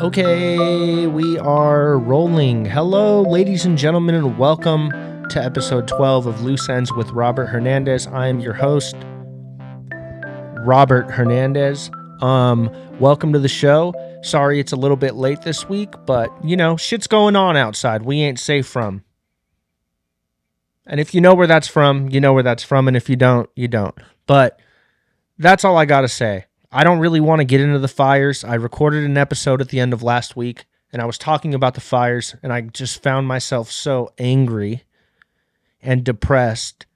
Okay, we are rolling. Hello, ladies and gentlemen, and welcome to episode 12 of Loose Ends with Robert Hernandez. I am your host, Robert Hernandez. Welcome to the show. Sorry it's a little bit late this week, but, shit's going on outside. We ain't safe from. And if you know where that's from, you know where that's from, and if you don't, you don't. But that's all I gotta say. I don't really want to get into the fires. I recorded an episode at the end of last week, and I was talking about the fires, and I just found myself so angry and depressed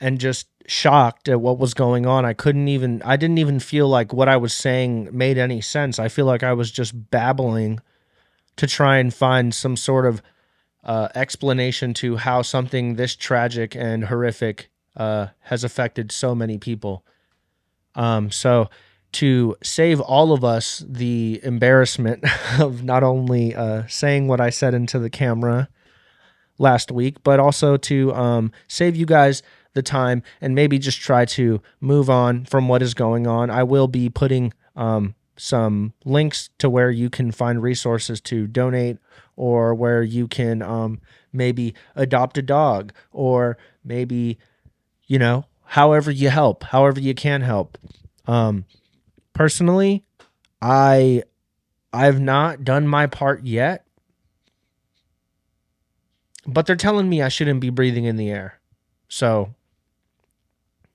and just shocked at what was going on. I didn't even feel like what I was saying made any sense. I feel like I was just babbling to try and find some sort of explanation to how something this tragic and horrific has affected so many people. So to save all of us the embarrassment of not only saying what I said into the camera last week, but also to save you guys the time and maybe just try to move on from what is going on, I will be putting some links to where you can find resources to donate, or where you can maybe adopt a dog, or maybe, however you can help. Personally, I've not done my part yet, but they're telling me I shouldn't be breathing in the air. So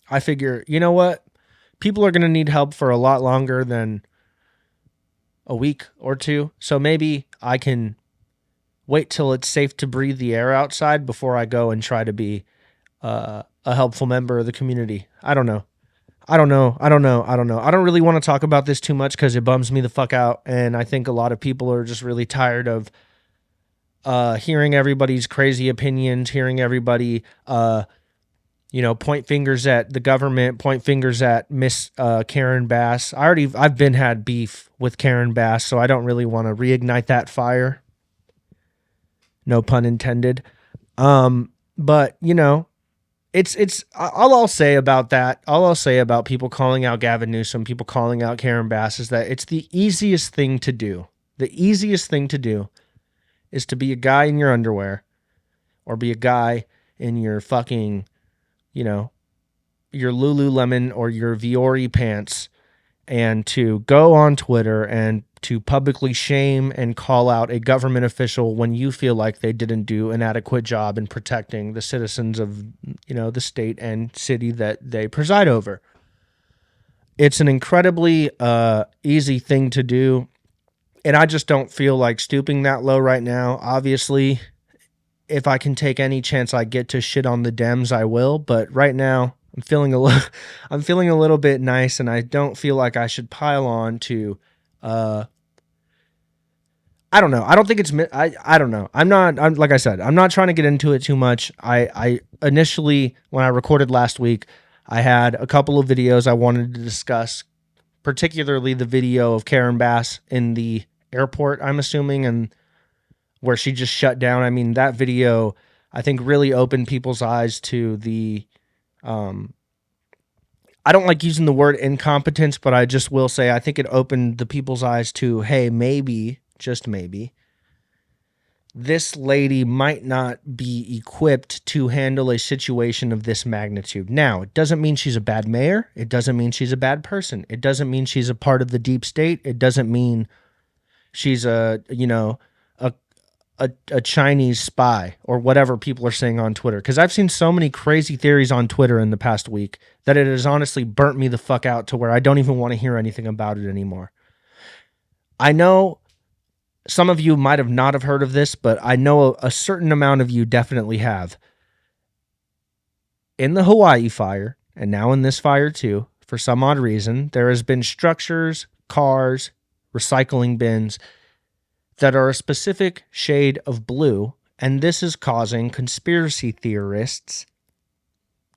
I figure, you know what? People are going to need help for a lot longer than a week or two. So maybe I can wait till it's safe to breathe the air outside before I go and try to be a helpful member of the community. I don't know. I don't really want to talk about this too much because it bums me the fuck out. And I think a lot of people are just really tired of hearing everybody's crazy opinions, hearing everybody, point fingers at the government, point fingers at Miss Karen Bass. I've had beef with Karen Bass, so I don't really want to reignite that fire. No pun intended. But it's all I'll say about that. All I'll say about people calling out Gavin Newsom, people calling out Karen Bass, is that it's the easiest thing to do. The easiest thing to do is to be a guy in your underwear, or be a guy in your fucking, your Lululemon or your Viore pants, and to go on Twitter and to publicly shame and call out a government official when you feel like they didn't do an adequate job in protecting the citizens of, the state and city that they preside over. It's an incredibly easy thing to do, and I just don't feel like stooping that low right now. Obviously, if I can take any chance I get to shit on the Dems, I will, but right now I'm feeling a little bit nice, and I don't feel like I should pile on to I don't know. I don't think it's, I don't know. Like I said, I'm not trying to get into it too much. I initially, when I recorded last week, I had a couple of videos I wanted to discuss, particularly the video of Karen Bass in the airport, I'm assuming, and where she just shut down. I mean, that video, I think, really opened people's eyes to the, I don't like using the word incompetence, but I just will say I think it opened the people's eyes to, hey, maybe, just maybe, this lady might not be equipped to handle a situation of this magnitude. Now, it doesn't mean she's a bad mayor. It doesn't mean she's a bad person. It doesn't mean she's a part of the deep state. It doesn't mean she's a Chinese spy, or whatever people are saying on Twitter. Because I've seen so many crazy theories on Twitter in the past week that it has honestly burnt me the fuck out to where I don't even want to hear anything about it anymore. I know some of you might have not have heard of this, but I know a certain amount of you definitely have. In the Hawaii fire, and now in this fire too, for some odd reason, there has been structures, cars, recycling bins that are a specific shade of blue, and this is causing conspiracy theorists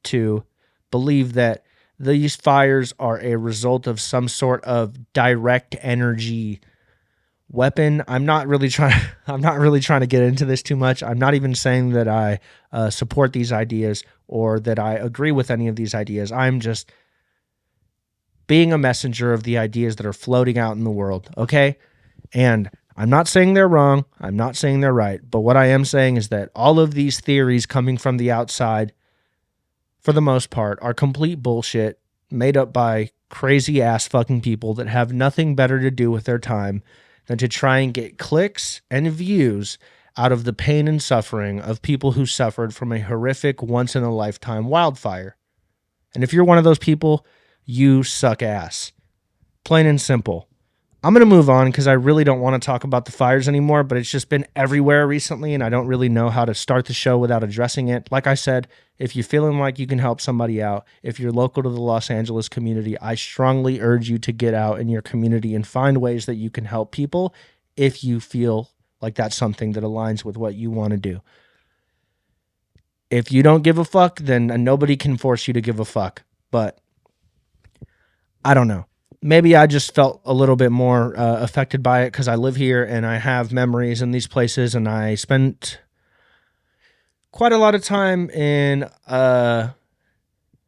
to believe that these fires are a result of some sort of direct energy weapon. I'm not really trying to get into this too much. I'm not even saying that I support these ideas or that I agree with any of these ideas. I'm just being a messenger of the ideas that are floating out in the world, okay? And I'm not saying they're wrong. I'm not saying they're right. But what I am saying is that all of these theories coming from the outside, for the most part, are complete bullshit made up by crazy ass fucking people that have nothing better to do with their time than to try and get clicks and views out of the pain and suffering of people who suffered from a horrific once in a lifetime wildfire. And if you're one of those people, you suck ass. Plain and simple. I'm going to move on because I really don't want to talk about the fires anymore, but it's just been everywhere recently and I don't really know how to start the show without addressing it. Like I said, if you're feeling like you can help somebody out, if you're local to the Los Angeles community, I strongly urge you to get out in your community and find ways that you can help people if you feel like that's something that aligns with what you want to do. If you don't give a fuck, then nobody can force you to give a fuck. But I don't know. Maybe I just felt a little bit more affected by it because I live here and I have memories in these places, and I spent quite a lot of time in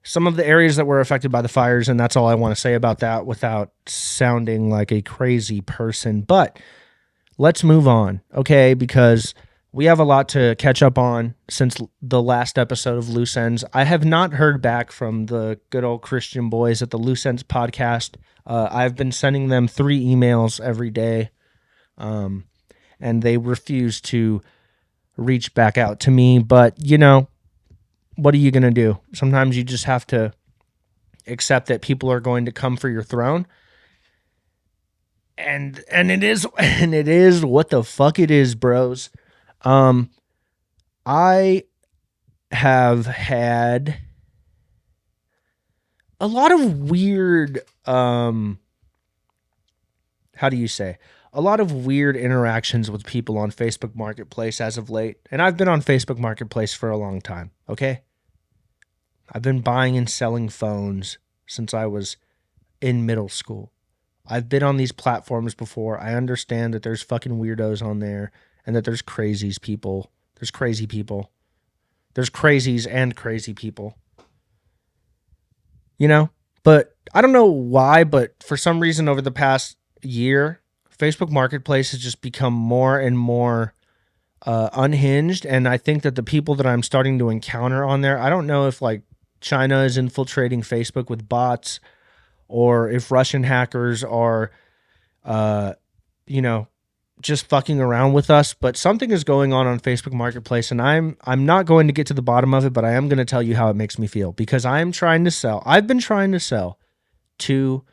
some of the areas that were affected by the fires, and that's all I want to say about that without sounding like a crazy person. But let's move on, okay? Because we have a lot to catch up on since the last episode of Loose Ends. I have not heard back from the good old Christian boys at the Loose Ends podcast. I've been sending them 3 emails every day, and they refuse to reach back out to me. But, you know, what are you going to do? Sometimes you just have to accept that people are going to come for your throne. And it is what the fuck it is, bros. I have had a lot of weird, how do you say? A lot of weird interactions with people on Facebook Marketplace as of late. And I've been on Facebook Marketplace for a long time, okay? I've been buying and selling phones since I was in middle school. I've been on these platforms before. I understand that there's fucking weirdos on there and that there's crazies people. There's crazy people. There's crazies and crazy people. You know? But I don't know why, but for some reason over the past year, Facebook Marketplace has just become more and more unhinged. And I think that the people that I'm starting to encounter on there, I don't know if like China is infiltrating Facebook with bots or if Russian hackers are, just fucking around with us, but something is going on Facebook Marketplace, and I'm not going to get to the bottom of it, but I am going to tell you how it makes me feel, because I've been trying to sell to,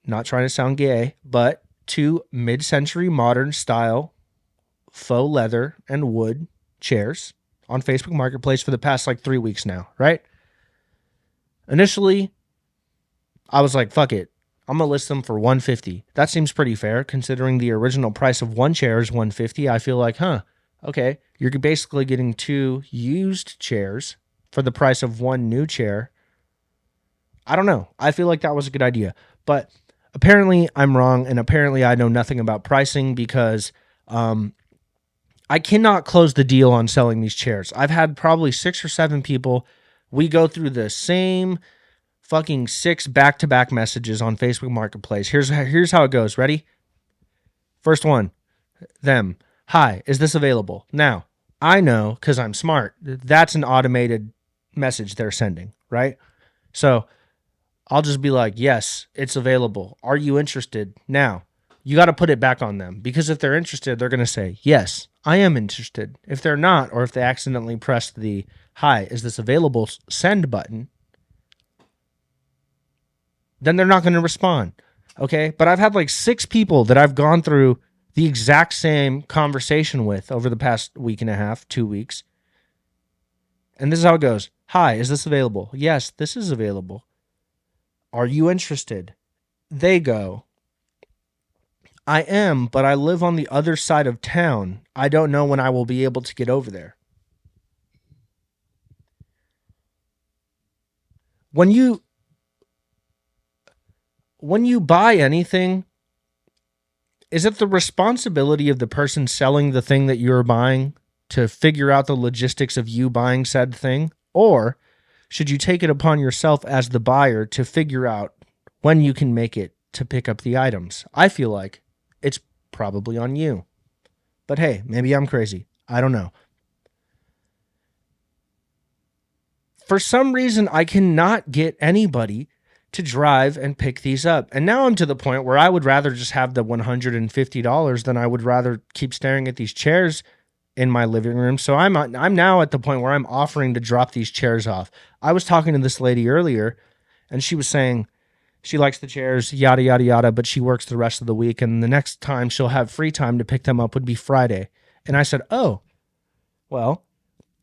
not trying to sound gay, but to mid-century modern style faux leather and wood chairs on Facebook Marketplace for the past like 3 weeks now, right? Initially, I was like, fuck it. I'm going to list them for $150. That seems pretty fair considering the original price of one chair is $150. I feel like, okay. You're basically getting 2 used chairs for the price of 1 new chair. I don't know. I feel like that was a good idea. But apparently I'm wrong, and apparently I know nothing about pricing because I cannot close the deal on selling these chairs. I've had probably 6 or 7 people. We go through the same fucking 6 back-to-back messages on Facebook Marketplace. Here's how it goes. Ready? First one, them. Hi, is this available? Now, I know, because I'm smart, that's an automated message they're sending, right? So I'll just be like, yes, it's available. Are you interested? Now, you got to put it back on them, because if they're interested, they're going to say, yes, I am interested. If they're not, or if they accidentally press the, hi, is this available, send button, then they're not going to respond, okay? But I've had like 6 people that I've gone through the exact same conversation with over the past week and a half, 2 weeks. And this is how it goes. Hi, is this available? Yes, this is available. Are you interested? They go, I am, but I live on the other side of town. I don't know when I will be able to get over there. When you buy anything, is it the responsibility of the person selling the thing that you're buying to figure out the logistics of you buying said thing? Or should you take it upon yourself as the buyer to figure out when you can make it to pick up the items? I feel like it's probably on you. But hey, maybe I'm crazy. I don't know. For some reason, I cannot get anybody to drive and pick these up. And now I'm to the point where I would rather just have the $150 than I would rather keep staring at these chairs in my living room. So I'm now at the point where I'm offering to drop these chairs off. I was talking to this lady earlier, and she was saying she likes the chairs, yada, yada, yada, but she works the rest of the week, and the next time she'll have free time to pick them up would be Friday. And I said, oh, well,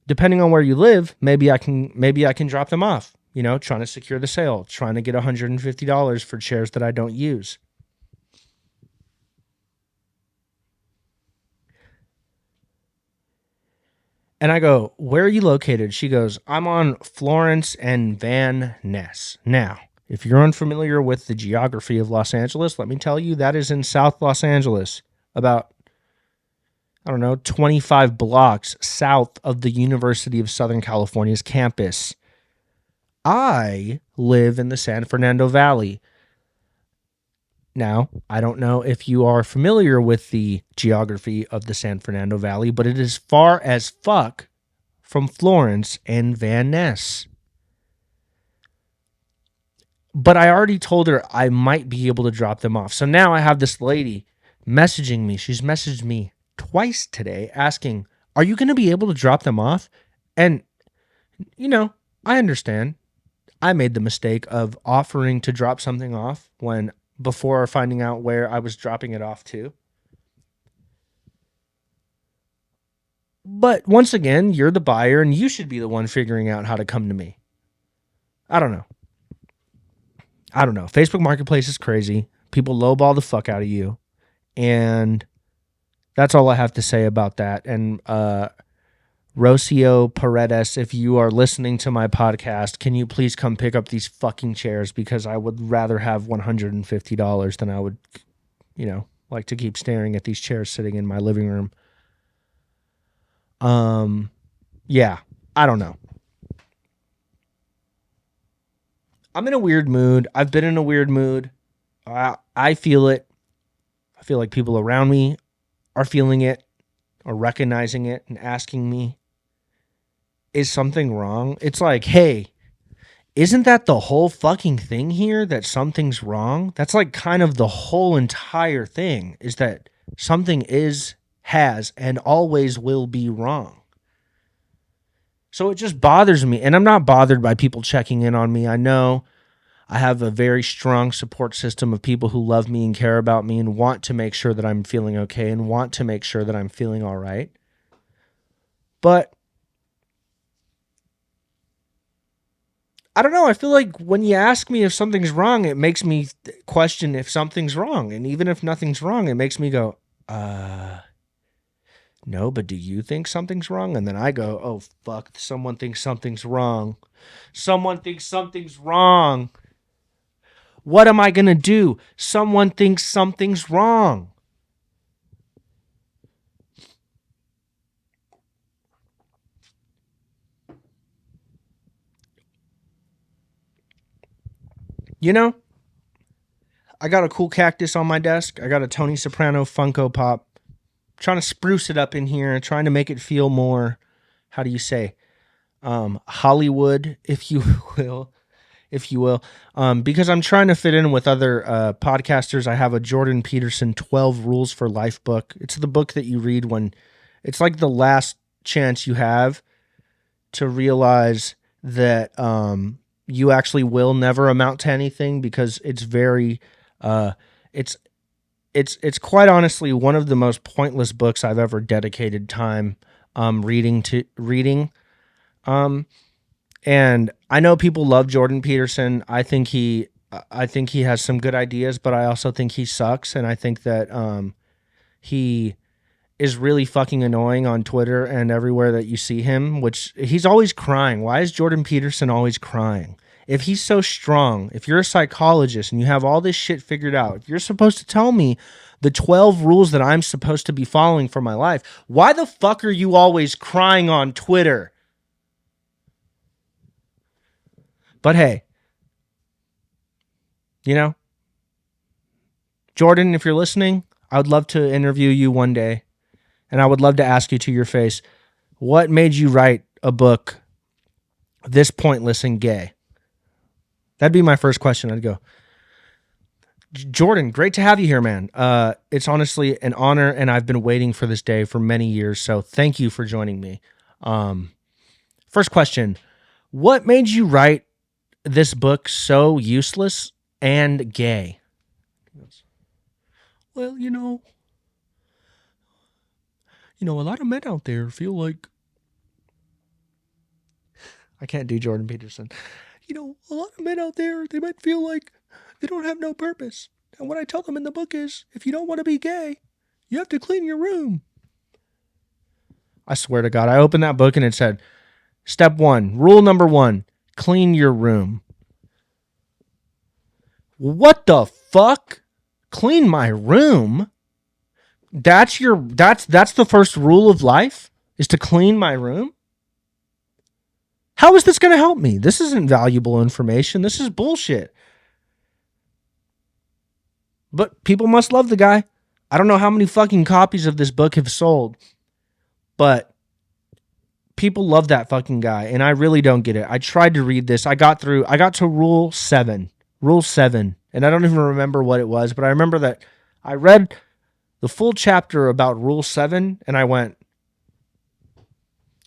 depending on where you live, maybe I can drop them off, trying to secure the sale, trying to get $150 for chairs that I don't use. And I go, where are you located? She goes, I'm on Florence and Van Ness. Now, if you're unfamiliar with the geography of Los Angeles, let me tell you, that is in South Los Angeles, about, 25 blocks south of the University of Southern California's campus. I live in the San Fernando Valley. Now, I don't know if you are familiar with the geography of the San Fernando Valley, but it is far as fuck from Florence and Van Ness. But I already told her I might be able to drop them off. So now I have this lady messaging me. She's messaged me twice today asking, are you going to be able to drop them off? And, I understand. I made the mistake of offering to drop something off before finding out where I was dropping it off to. But once again, you're the buyer and you should be the one figuring out how to come to me. I don't know. Facebook Marketplace is crazy. People lowball the fuck out of you. And that's all I have to say about that. And Rocio Paredes, if you are listening to my podcast, can you please come pick up these fucking chairs? Because I would rather have $150 than I would, like to keep staring at these chairs sitting in my living room. Yeah, I don't know. I'm in a weird mood. I've been in a weird mood. I feel it. I feel like people around me are feeling it or recognizing it and asking me, is something wrong? It's like, hey, isn't that the whole fucking thing here, that something's wrong? That's like kind of the whole entire thing, is that something has, and always will be wrong. So it just bothers me. And I'm not bothered by people checking in on me. I know I have a very strong support system of people who love me and care about me and want to make sure that I'm feeling okay and want to make sure that I'm feeling all right. But I don't know. I feel like when you ask me if something's wrong, it makes me question if something's wrong. And even if nothing's wrong, it makes me go, no, but do you think something's wrong? And then I go, oh, fuck, someone thinks something's wrong. Someone thinks something's wrong. What am I going to do? Someone thinks something's wrong. I got a cool cactus on my desk. I got a Tony Soprano Funko Pop. Trying to spruce it up in here, trying to make it feel more, how do you say, Hollywood, if you will. Because I'm trying to fit in with other podcasters. I have a Jordan Peterson 12 Rules for Life book. It's the book that you read when it's like the last chance you have to realize that you actually will never amount to anything, because it's very it's quite honestly one of the most pointless books I've ever dedicated time reading. And I know people love Jordan Peterson. I think he has some good ideas, but I also think he sucks. And I think that he is really fucking annoying on Twitter and everywhere that you see him, which he's always crying. Why is Jordan Peterson always crying? If he's so strong, if you're a psychologist and you have all this shit figured out, if you're supposed to tell me the 12 rules that I'm supposed to be following for my life, why the fuck are you always crying on Twitter? But hey, Jordan, if you're listening, I would love to interview you one day, and I would love to ask you to your face, what made you write a book this pointless and gay? That'd be my first question. I'd go, Jordan, great to have you here, man. It's honestly an honor, and I've been waiting for this day for many years, so thank you for joining me. First question, what made you write this book so useless and gay? Well, a lot of men out there feel like... I can't do Jordan Peterson. A lot of men out there, they might feel like they don't have no purpose. And what I tell them in the book is, if you don't want to be gay, you have to clean your room. I swear to God, I opened that book and it said, step 1, rule number 1, clean your room. What the fuck? Clean my room? That's the first rule of life, is to clean my room? How is this going to help me? This isn't valuable information. This is bullshit. But people must love the guy. I don't know how many fucking copies of this book have sold, but people love that fucking guy, and I really don't get it. I tried to read this. I got to rule 7, and I don't even remember what it was, but I remember that I read the full chapter about rule 7, and I went,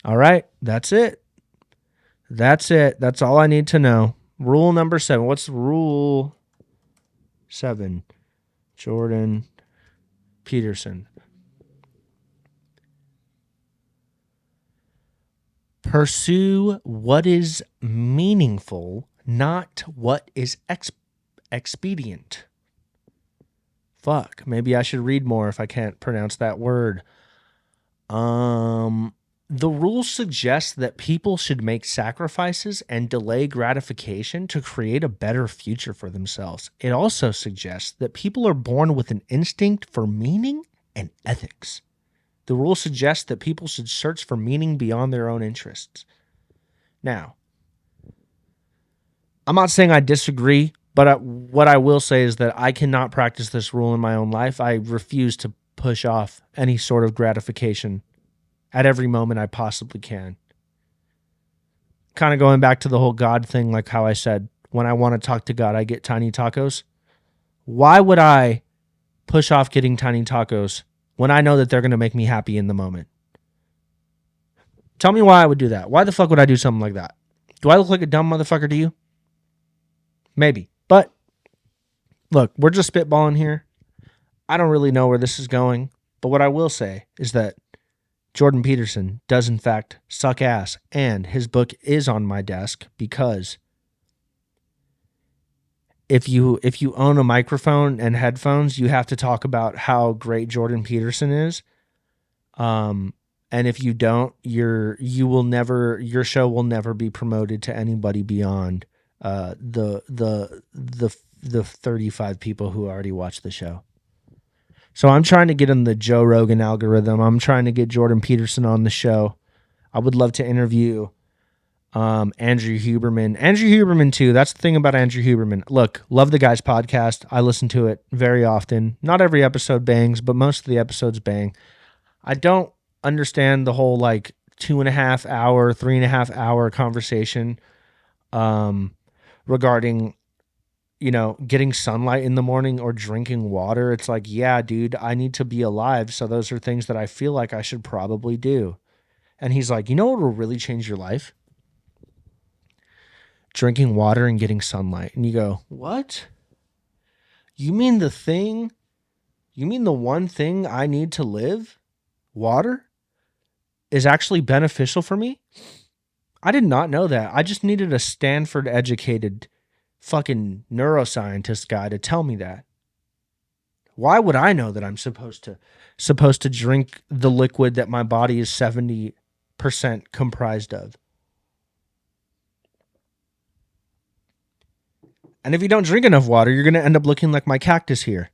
all right, that's it. That's it. That's all I need to know. Rule number 7. What's rule 7? Jordan Peterson. Pursue what is meaningful, not what is expedient. Fuck, maybe I should read more if I can't pronounce that word. The rule suggests that people should make sacrifices and delay gratification to create a better future for themselves. It also suggests that people are born with an instinct for meaning and ethics. The rule suggests that people should search for meaning beyond their own interests. Now, I'm not saying I disagree, but what I will say is that I cannot practice this rule in my own life. I refuse to push off any sort of gratification at every moment I possibly can. Kind of going back to the whole God thing, like how I said, when I want to talk to God, I get tiny tacos. Why would I push off getting tiny tacos when I know that they're going to make me happy in the moment? Tell me why I would do that. Why the fuck would I do something like that? Do I look like a dumb motherfucker to you? Maybe. But look, we're just spitballing here. I don't really know where this is going. But what I will say is that Jordan Peterson does in fact suck ass, and his book is on my desk because if you own a microphone and headphones, you have to talk about how great Jordan Peterson is. And if you don't, your show will never be promoted to anybody beyond the 35 people who already watch the show. So I'm trying to get in the Joe Rogan algorithm. I'm trying to get Jordan Peterson on the show. I would love to interview Andrew Huberman. Andrew Huberman too. That's the thing about Andrew Huberman. Look, love the guy's podcast. I listen to it very often. Not every episode bangs, but most of the episodes bang. I don't understand the whole like 2.5 hour, 3.5 hour conversation regarding getting sunlight in the morning or drinking water. It's like, yeah, dude, I need to be alive. So those are things that I feel like I should probably do. And he's like, you know what will really change your life? Drinking water and getting sunlight. And you go, what? You mean the one thing I need to live, water, is actually beneficial for me? I did not know that. I just needed a Stanford educated fucking neuroscientist guy to tell me that. Why would I know that I'm supposed to drink the liquid that my body is 70% comprised of? And if you don't drink enough water, you're going to end up looking like my cactus here.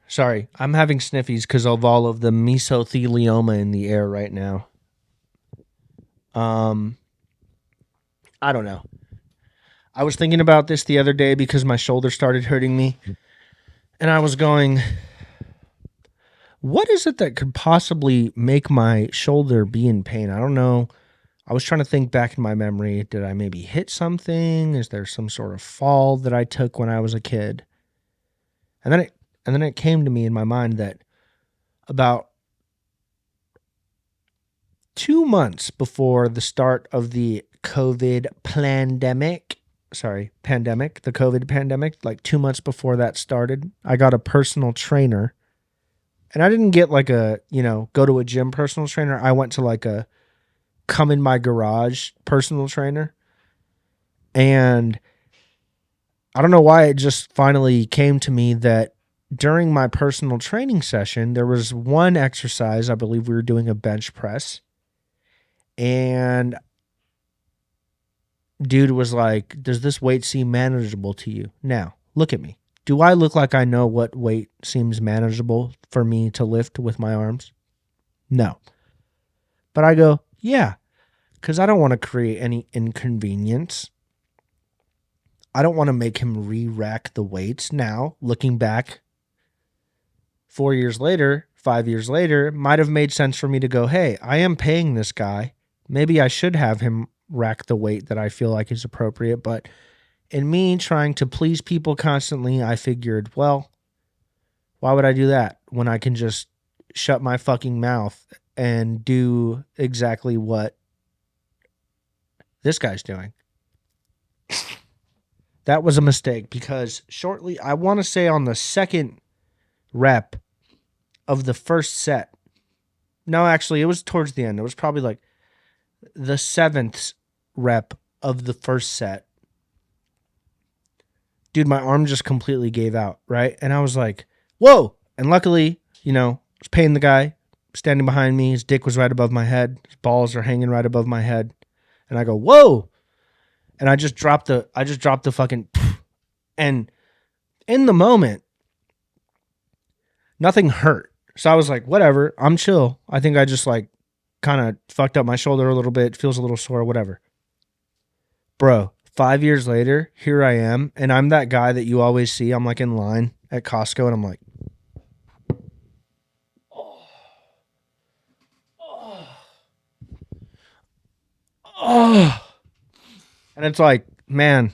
Sorry, I'm having sniffies because of all of the mesothelioma in the air right now. I don't know. I was thinking about this the other day because my shoulder started hurting me. And I was going, what is it that could possibly make my shoulder be in pain? I don't know. I was trying to think back in my memory. Did I maybe hit something? Is there some sort of fall that I took when I was a kid? And then it came to me in my mind that about 2 months before the start of the COVID pandemic, the COVID pandemic, like 2 months before that started, I got a personal trainer. And I didn't get like a, go to a gym personal trainer. I went to like a come in my garage personal trainer. And I don't know why it just finally came to me that during my personal training session, there was one exercise. I believe we were doing a bench press. And dude was like, does this weight seem manageable to you? Now, look at me. Do I look like I know what weight seems manageable for me to lift with my arms? No. But I go, yeah, because I don't want to create any inconvenience. I don't want to make him re-rack the weights. Now, looking back 4 years later, 5 years later, it might have made sense for me to go, hey, I am paying this guy. Maybe I should have him rack the weight that I feel like is appropriate. But in me trying to please people constantly, I figured, well, why would I do that when I can just shut my fucking mouth and do exactly what this guy's doing? That was a mistake because shortly, I want to say on the second rep of the first set. No, actually, it was towards the end. It was probably like the 7th rep of the first set. Dude, my arm just completely gave out, right? And I was like, whoa. And luckily, I was paying the guy standing behind me. His dick was right above my head. His balls are hanging right above my head. And I go, whoa. And I just dropped the fucking, and in the moment, nothing hurt. So I was like, whatever, I'm chill. I think I just like kind of fucked up my shoulder a little bit. Feels a little sore, whatever. Bro, 5 years later, here I am. And I'm that guy that you always see. I'm like in line at Costco and I'm like, oh. And it's like, man,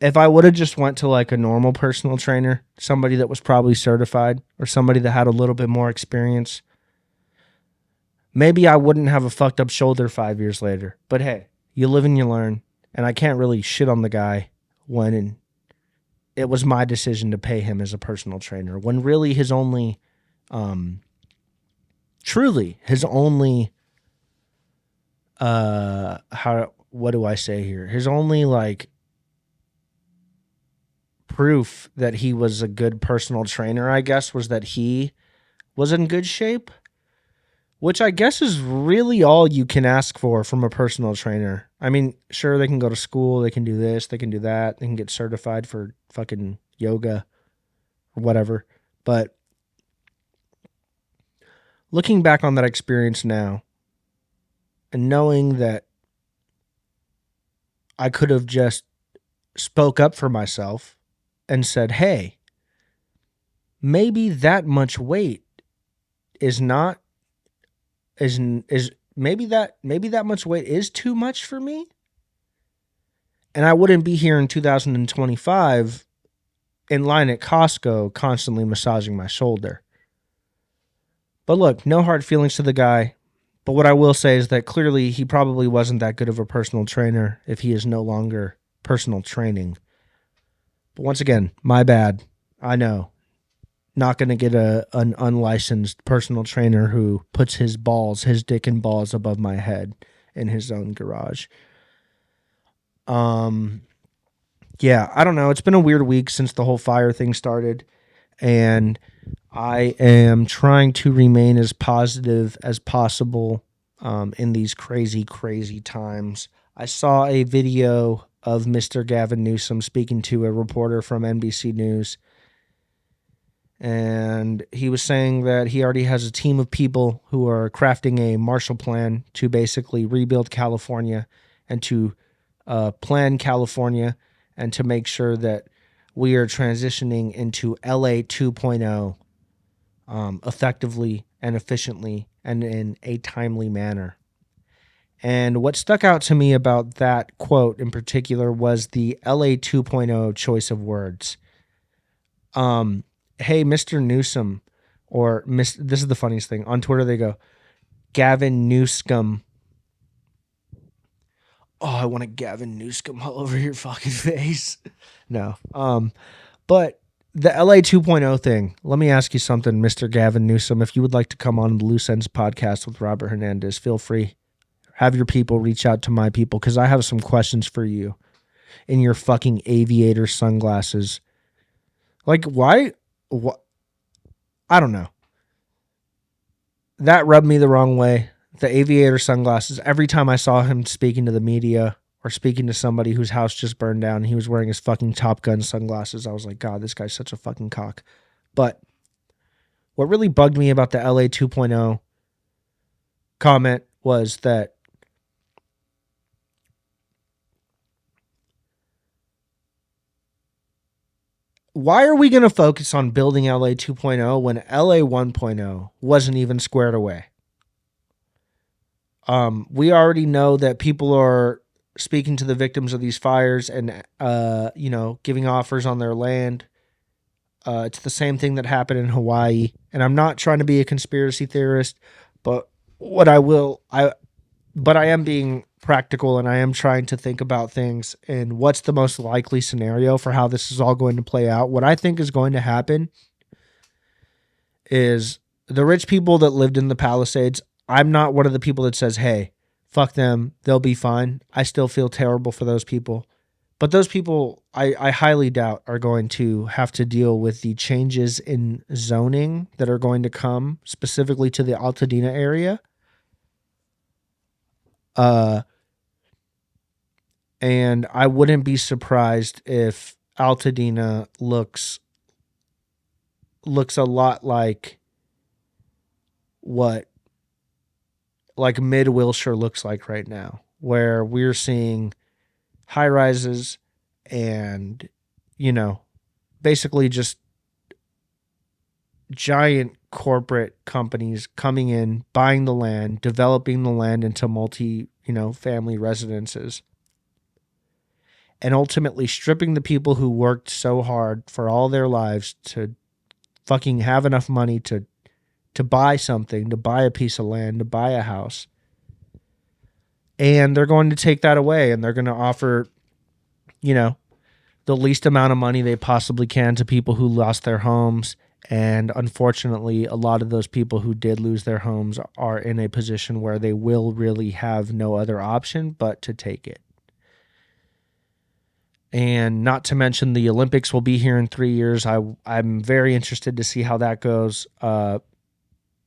if I would have just went to like a normal personal trainer, somebody that was probably certified or somebody that had a little bit more experience, maybe I wouldn't have a fucked up shoulder 5 years later. But hey, you live and you learn. And I can't really shit on the guy when it was my decision to pay him as a personal trainer. When really his only, truly his only, what do I say here? His only like proof that he was a good personal trainer, I guess, was that he was in good shape, which I guess is really all you can ask for from a personal trainer. I mean, sure, they can go to school, they can do this, they can do that, they can get certified for fucking yoga or whatever. But looking back on that experience now and knowing that I could have just spoke up for myself and said, hey, maybe that much weight is not maybe that much weight is too much for me. And I wouldn't be here in 2025 in line at Costco constantly massaging my shoulder. But look, no hard feelings to the guy. But what I will say is that clearly he probably wasn't that good of a personal trainer if he is no longer personal training. But once again, my bad. I know. Not going to get an unlicensed personal trainer who puts his dick and balls above my head in his own garage. Yeah, I don't know. It's been a weird week since the whole fire thing started. And I am trying to remain as positive as possible in these crazy, crazy times. I saw a video of Mr. Gavin Newsom speaking to a reporter from NBC News. And he was saying that he already has a team of people who are crafting a Marshall Plan to basically rebuild California and to plan California and to make sure that we are transitioning into LA 2.0 effectively and efficiently and in a timely manner. And what stuck out to me about that quote in particular was the LA 2.0 choice of words. Hey, Mr. Newsom, or this is the funniest thing. On Twitter, they go, Gavin Newsom. Oh, I want a Gavin Newsom all over your fucking face. No. But the LA 2.0 thing, let me ask you something, Mr. Gavin Newsom. If you would like to come on the Loose Ends podcast with Robert Hernandez, feel free. Have your people reach out to my people because I have some questions for you in your fucking aviator sunglasses. Like, why? What? I don't know. That rubbed me the wrong way. The aviator sunglasses. Every time I saw him speaking to the media or speaking to somebody whose house just burned down, he was wearing his fucking Top Gun sunglasses. I was like, God, this guy's such a fucking cock. But what really bugged me about the LA 2.0 comment was that why are we going to focus on building LA 2.0 when LA 1.0 wasn't even squared away? We already know that people are speaking to the victims of these fires and, giving offers on their land. It's the same thing that happened in Hawaii. And I'm not trying to be a conspiracy theorist, but I am being practical and I am trying to think about things and what's the most likely scenario for how this is all going to play out. What I think is going to happen is the rich people that lived in the Palisades. I'm not one of the people that says, hey, fuck them, they'll be fine. I still feel terrible for those people. But those people, I highly doubt, are going to have to deal with the changes in zoning that are going to come specifically to the Altadena area. And I wouldn't be surprised if Altadena looks a lot like what mid Wilshire looks like right now, where we're seeing high rises and, basically just giant corporate companies coming in, buying the land, developing the land into family residences, and ultimately stripping the people who worked so hard for all their lives to fucking have enough money to buy something, to buy a piece of land, to buy a house. And they're going to take that away and they're going to offer, the least amount of money they possibly can to people who lost their homes. And unfortunately, a lot of those people who did lose their homes are in a position where they will really have no other option but to take it. And not to mention the Olympics will be here in 3 years. I'm very interested to see how that goes.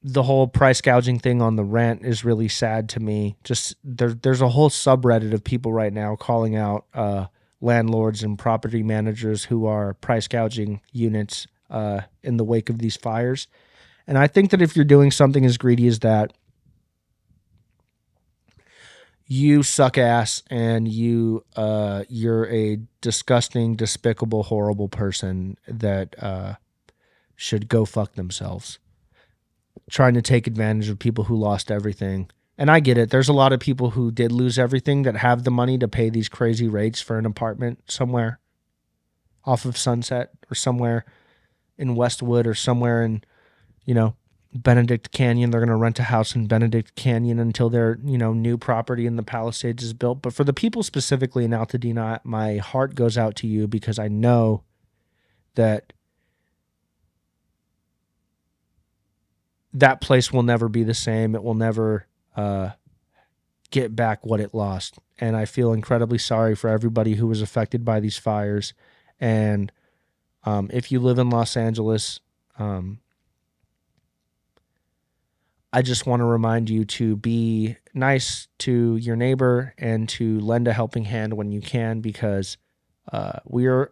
The whole price gouging thing on the rent is really sad to me. Just there's a whole subreddit of people right now calling out landlords and property managers who are price gouging units in the wake of these fires. And I think that if you're doing something as greedy as that, you suck ass and you're a disgusting, despicable, horrible person that should go fuck themselves. Trying to take advantage of people who lost everything. And I get it. There's a lot of people who did lose everything that have the money to pay these crazy rates for an apartment somewhere off of Sunset or somewhere in Westwood or somewhere in, Benedict Canyon. They're going to rent a house in Benedict Canyon until their, new property in the Palisades is built. But for the people specifically in Altadena, my heart goes out to you because I know that that place will never be the same. It will never get back what it lost. And I feel incredibly sorry for everybody who was affected by these fires. And if you live in Los Angeles, I just want to remind you to be nice to your neighbor and to lend a helping hand when you can, because we are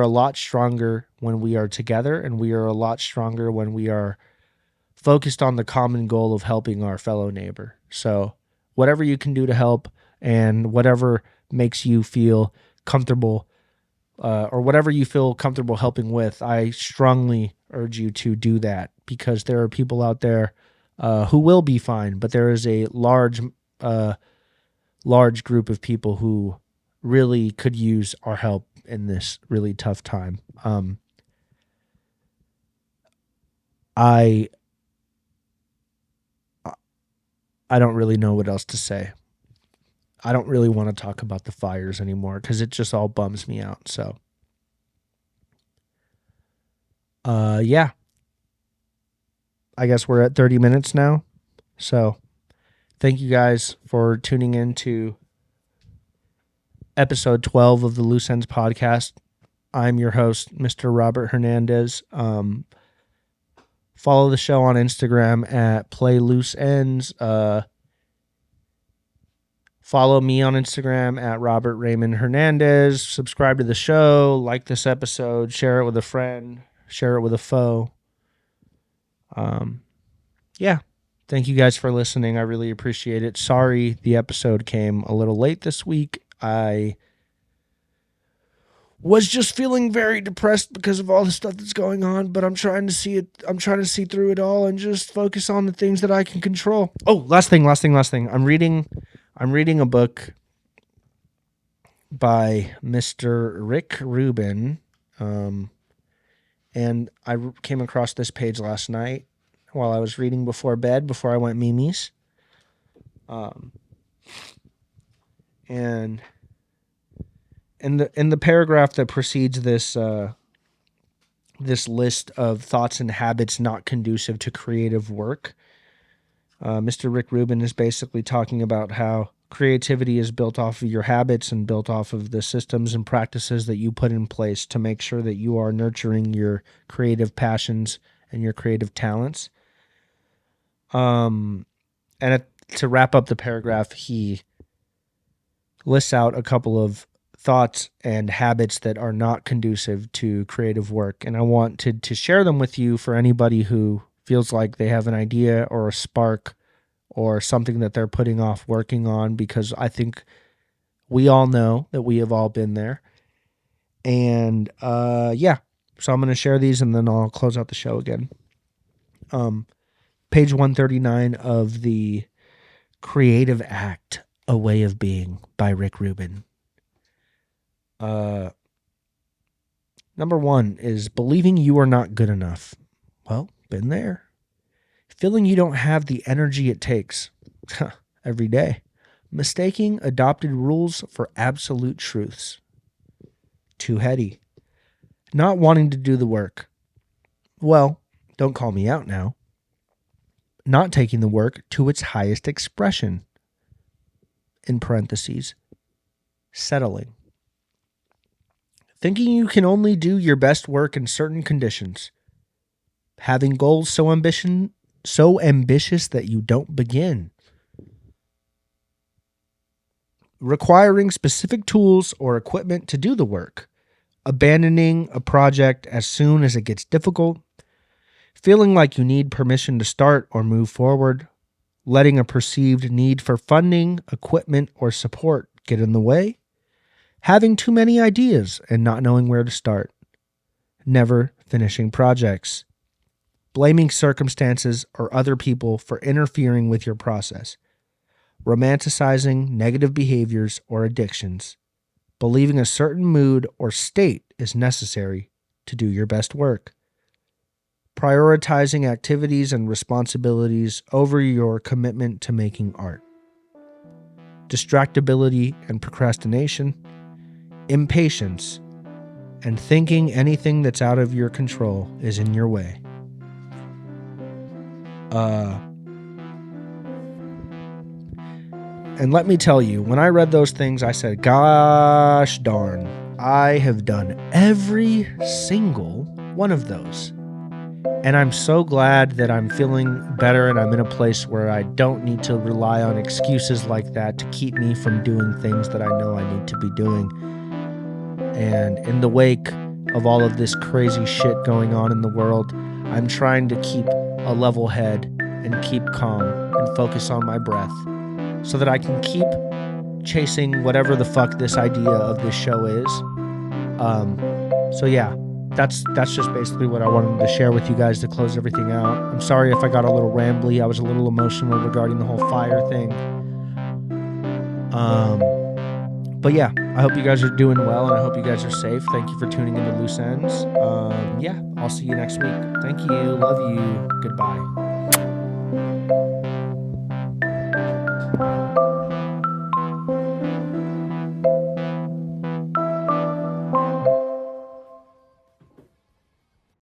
a lot stronger when we are together, and we are a lot stronger when we are focused on the common goal of helping our fellow neighbor. So whatever you can do to help and whatever makes you feel comfortable, or whatever you feel comfortable helping with, I strongly urge you to do that, because there are people out there who will be fine, but there is a large group of people who really could use our help in this really tough time. I don't really know what else to say. I don't really want to talk about the fires anymore because it just all bums me out. So, yeah. I guess we're at 30 minutes now. So, thank you guys for tuning in to episode 12 of the Loose Ends podcast. I'm your host, Mr. Robert Hernandez. Follow the show on Instagram at Play Loose Ends. Follow me on Instagram at Robert Raymond Hernandez. Subscribe to the show. Like this episode. Share it with a friend. Share it with a foe. Yeah. Thank you guys for listening. I really appreciate it. Sorry the episode came a little late this week. I was just feeling very depressed because of all the stuff that's going on, but I'm trying to see it. I'm trying to see through it all and just focus on the things that I can control. Oh, last thing. I'm reading a book by Mr. Rick Rubin. And I came across this page last night while I was reading before bed, before I went memes. And in the paragraph that precedes this this list of thoughts and habits not conducive to creative work, Mr. Rick Rubin is basically talking about how creativity is built off of your habits and built off of the systems and practices that you put in place to make sure that you are nurturing your creative passions and your creative talents. To wrap up the paragraph, he lists out a couple of thoughts and habits that are not conducive to creative work. And I wanted to share them with you for anybody who feels like they have an idea or a spark or something that they're putting off working on, because I think we all know that we have all been there. And yeah, so I'm going to share these and then I'll close out the show again. Page 139 of the Creative Act, A Way of Being by Rick Rubin. Number one is believing you are not good enough. Well, been there. Feeling you don't have the energy it takes. Every day. Mistaking adopted rules for absolute truths. Too heady. Not wanting to do the work. Well, don't call me out now. Not taking the work to its highest expression. In parentheses. Settling. Thinking you can only do your best work in certain conditions. Having goals so ambitious that you don't begin. Requiring specific tools or equipment to do the work. Abandoning a project as soon as it gets difficult. Feeling like you need permission to start or move forward. Letting a perceived need for funding, equipment, or support get in the way. Having too many ideas and not knowing where to start. Never finishing projects. Blaming circumstances or other people for interfering with your process. Romanticizing negative behaviors or addictions. Believing a certain mood or state is necessary to do your best work. Prioritizing activities and responsibilities over your commitment to making art. Distractibility and procrastination. Impatience, and thinking anything that's out of your control is in your way. And let me tell you, when I read those things, I said, gosh darn, I have done every single one of those. And I'm so glad that I'm feeling better and I'm in a place where I don't need to rely on excuses like that to keep me from doing things that I know I need to be doing. And in the wake of all of this crazy shit going on in the world, I'm trying to keep a level head and keep calm and focus on my breath so that I can keep chasing whatever the fuck this idea of this show is. So yeah, that's just basically what I wanted to share with you guys to close everything out. I'm sorry if I got a little rambly. I was a little emotional regarding the whole fire thing. But yeah, I hope you guys are doing well, and I hope you guys are safe. Thank you for tuning into Loose Ends. Yeah, I'll see you next week. Thank you. Love you. Goodbye.